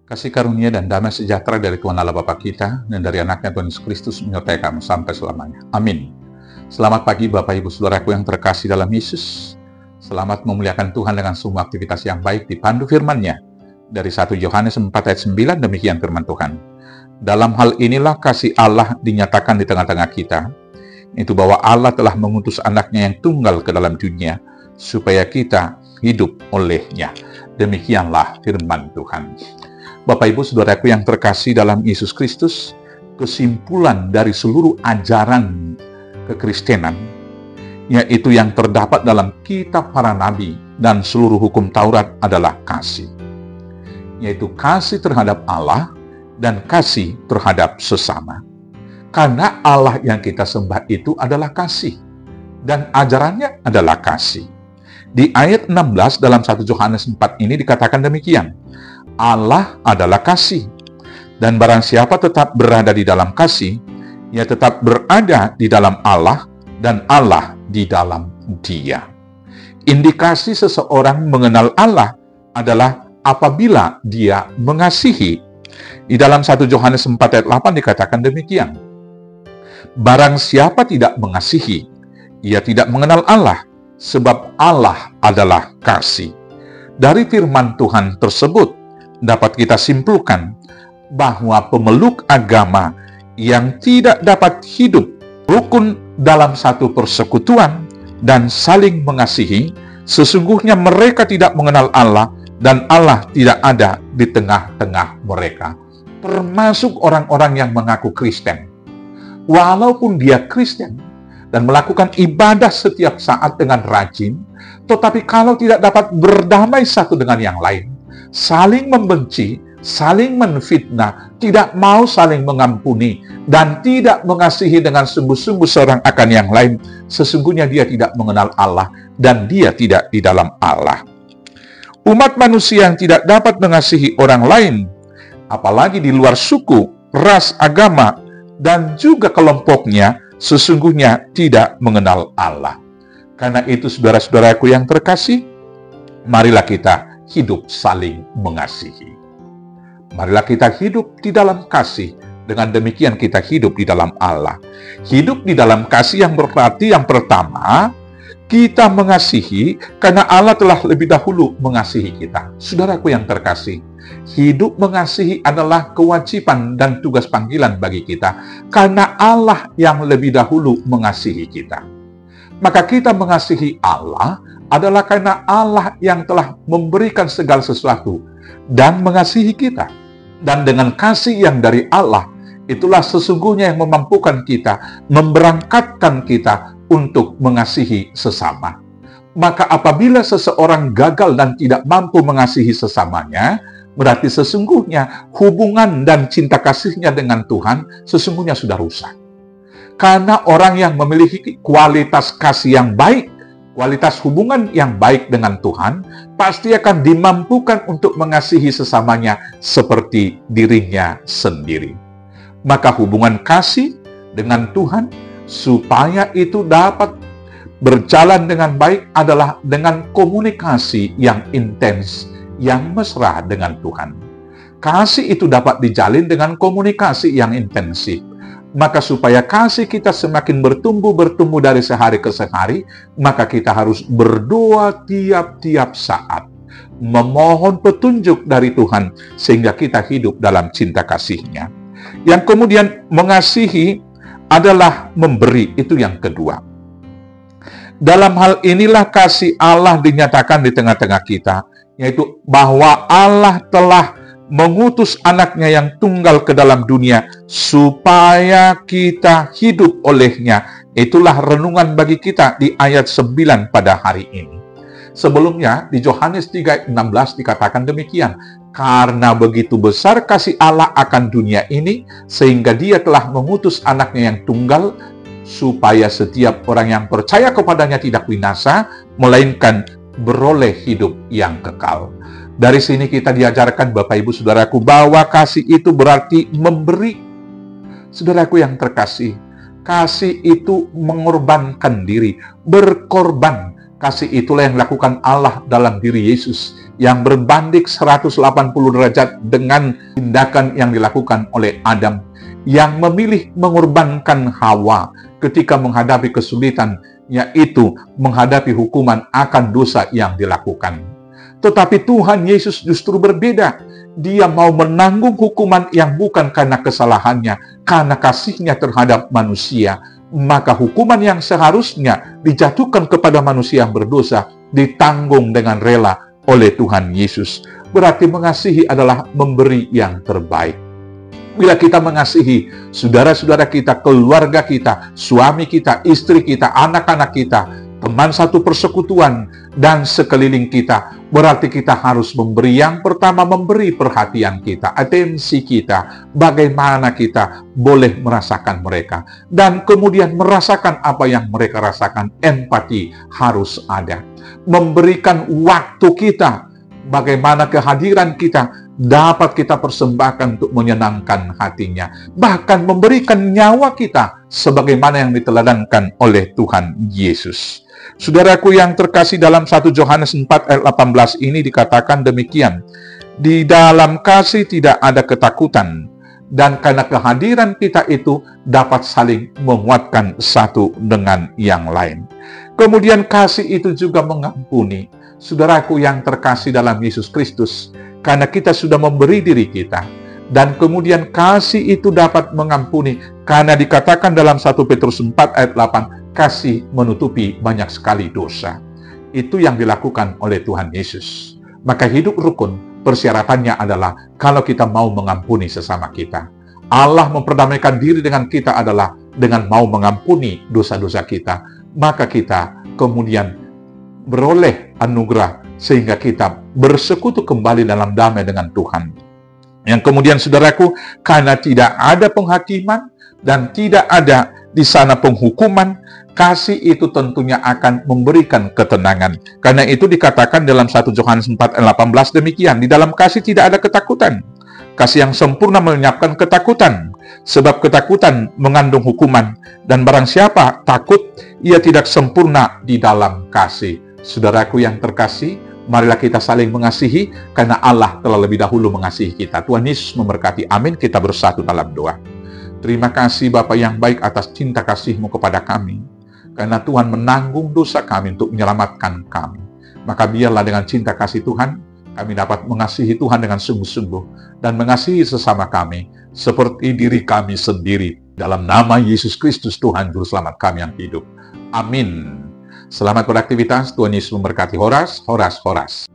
Kasih karunia dan damai sejahtera dari Tuhan Allah Bapa kita dan dari anaknya Tuhan Yesus Kristus menyertai kamu sampai selamanya. Amin. Selamat pagi Bapak Ibu Saudaraku yang terkasih dalam Yesus. Selamat memuliakan Tuhan dengan semua aktivitas yang baik dipandu firman-Nya. Dari 1 Yohanes 4 ayat 9 demikian firman Tuhan. Dalam hal inilah kasih Allah dinyatakan di tengah-tengah kita, itu bahwa Allah telah mengutus anaknya yang tunggal ke dalam dunia, supaya kita hidup olehnya. Demikianlah firman Tuhan. Bapak Ibu Saudaraku yang terkasih dalam Yesus Kristus, kesimpulan dari seluruh ajaran kekristenan, yaitu yang terdapat dalam kitab para nabi dan seluruh hukum Taurat adalah kasih. Yaitu kasih terhadap Allah dan kasih terhadap sesama. Karena Allah yang kita sembah itu adalah kasih. Dan ajarannya adalah kasih. Di ayat 16 dalam 1 Yohanes 4 ini dikatakan demikian. Allah adalah kasih. Dan barang siapa tetap berada di dalam kasih, ia tetap berada di dalam Allah dan Allah di dalam dia. Indikasi seseorang mengenal Allah adalah apabila dia mengasihi. Di dalam 1 Yohanes 4 ayat 8 dikatakan demikian. Barang siapa tidak mengasihi, ia tidak mengenal Allah, sebab Allah adalah kasih. Dari firman Tuhan tersebut, dapat kita simpulkan bahwa pemeluk agama yang tidak dapat hidup rukun dalam satu persekutuan dan saling mengasihi, sesungguhnya mereka tidak mengenal Allah dan Allah tidak ada di tengah-tengah mereka. Termasuk orang-orang yang mengaku Kristen. Walaupun dia Kristen dan melakukan ibadah setiap saat dengan rajin, tetapi kalau tidak dapat berdamai satu dengan yang lain, saling membenci, saling menfitnah, tidak mau saling mengampuni, dan tidak mengasihi dengan sungguh-sungguh seorang akan yang lain, sesungguhnya dia tidak mengenal Allah dan dia tidak di dalam Allah. Umat manusia yang tidak dapat mengasihi orang lain, apalagi di luar suku, ras, agama, dan juga kelompoknya, sesungguhnya tidak mengenal Allah. Karena itu, saudara-saudaraku yang terkasih, marilah kita hidup saling mengasihi. Marilah kita hidup di dalam kasih. Dengan demikian kita hidup di dalam Allah. Hidup di dalam kasih yang berarti yang pertama, kita mengasihi karena Allah telah lebih dahulu mengasihi kita. Saudaraku yang terkasih, hidup mengasihi adalah kewajiban dan tugas panggilan bagi kita karena Allah yang lebih dahulu mengasihi kita. Maka kita mengasihi Allah adalah karena Allah yang telah memberikan segala sesuatu dan mengasihi kita. Dan dengan kasih yang dari Allah, itulah sesungguhnya yang memampukan kita, memberangkatkan kita untuk mengasihi sesama. Maka apabila seseorang gagal dan tidak mampu mengasihi sesamanya, berarti sesungguhnya hubungan dan cinta kasihnya dengan Tuhan sesungguhnya sudah rusak. Karena orang yang memiliki kualitas kasih yang baik, kualitas hubungan yang baik dengan Tuhan, pasti akan dimampukan untuk mengasihi sesamanya seperti dirinya sendiri. Maka hubungan kasih dengan Tuhan, supaya itu dapat berjalan dengan baik adalah dengan komunikasi yang intens, yang mesra dengan Tuhan. Kasih itu dapat dijalin dengan komunikasi yang intensif. Maka supaya kasih kita semakin bertumbuh dari sehari ke sehari, maka kita harus berdoa tiap-tiap saat. Memohon petunjuk dari Tuhan, sehingga kita hidup dalam cinta kasih-Nya. Yang kemudian mengasihi adalah memberi, itu yang kedua. Dalam hal inilah kasih Allah dinyatakan di tengah-tengah kita, yaitu bahwa Allah telah mengutus anaknya yang tunggal ke dalam dunia supaya kita hidup olehnya. Itulah renungan bagi kita di ayat 9 pada hari ini. Sebelumnya di Yohanes 3 ayat 16 dikatakan demikian. Karena begitu besar kasih Allah akan dunia ini, sehingga dia telah mengutus anaknya yang tunggal, supaya setiap orang yang percaya kepadanya tidak binasa, melainkan beroleh hidup yang kekal. Dari sini kita diajarkan Bapak Ibu Saudaraku bahwa kasih itu berarti memberi. Saudaraku yang terkasih, kasih itu mengorbankan diri, berkorban. Kasih itulah yang dilakukan Allah dalam diri Yesus. yang berbanding 180 derajat dengan tindakan yang dilakukan oleh Adam, yang memilih mengorbankan Hawa ketika menghadapi kesulitan, yaitu menghadapi hukuman akan dosa yang dilakukan. Tetapi Tuhan Yesus justru berbeda. Dia mau menanggung hukuman yang bukan karena kesalahannya, karena kasihnya terhadap manusia. Maka hukuman yang seharusnya dijatuhkan kepada manusia yang berdosa ditanggung dengan rela oleh Tuhan Yesus. Berarti mengasihi adalah memberi yang terbaik. Bila kita mengasihi saudara-saudara kita, keluarga kita, suami kita, istri kita, anak-anak kita, teman satu persekutuan, dan sekeliling kita, berarti kita harus memberi. Yang pertama, memberi perhatian kita, atensi kita, bagaimana kita boleh merasakan mereka, dan kemudian merasakan apa yang mereka rasakan. Empati harus ada. Memberikan waktu kita, bagaimana kehadiran kita dapat kita persembahkan untuk menyenangkan hatinya. Bahkan memberikan nyawa kita sebagaimana yang diteladankan oleh Tuhan Yesus. Saudaraku yang terkasih, dalam 1 Yohanes 4 ayat 18 ini dikatakan demikian. Di dalam kasih tidak ada ketakutan, dan karena kehadiran kita itu dapat saling menguatkan satu dengan yang lain. Kemudian kasih itu juga mengampuni. Saudaraku yang terkasih dalam Yesus Kristus, karena kita sudah memberi diri kita, dan kemudian kasih itu dapat mengampuni, karena dikatakan dalam 1 Petrus 4 ayat 8, kasih menutupi banyak sekali dosa. Itu yang dilakukan oleh Tuhan Yesus. Maka hidup rukun, persyaratannya adalah kalau kita mau mengampuni sesama kita. Allah memperdamaikan diri dengan kita adalah dengan mau mengampuni dosa-dosa kita. Maka kita kemudian beroleh anugerah sehingga kita bersekutu kembali dalam damai dengan Tuhan. Yang kemudian saudaraku, karena tidak ada penghakiman dan tidak ada di sana penghukuman, kasih itu tentunya akan memberikan ketenangan. Karena itu dikatakan dalam 1 Yohanes 4 ayat 18 demikian, di dalam kasih tidak ada ketakutan. Kasih yang sempurna melenyapkan ketakutan, sebab ketakutan mengandung hukuman, dan barang siapa takut, ia tidak sempurna di dalam kasih. Saudaraku yang terkasih, marilah kita saling mengasihi, karena Allah telah lebih dahulu mengasihi kita. Tuhan Yesus memberkati. Amin. Kita bersatu dalam doa. Terima kasih Bapa yang baik atas cinta kasih-Mu kepada kami, karena Tuhan menanggung dosa kami untuk menyelamatkan kami. Maka biarlah dengan cinta kasih Tuhan, kami dapat mengasihi Tuhan dengan sungguh-sungguh, dan mengasihi sesama kami seperti diri kami sendiri. Dalam nama Yesus Kristus, Tuhan Juru Selamat kami yang hidup. Amin. Selamat beraktivitas. Tuhan Yesus memberkati. Horas, horas, horas.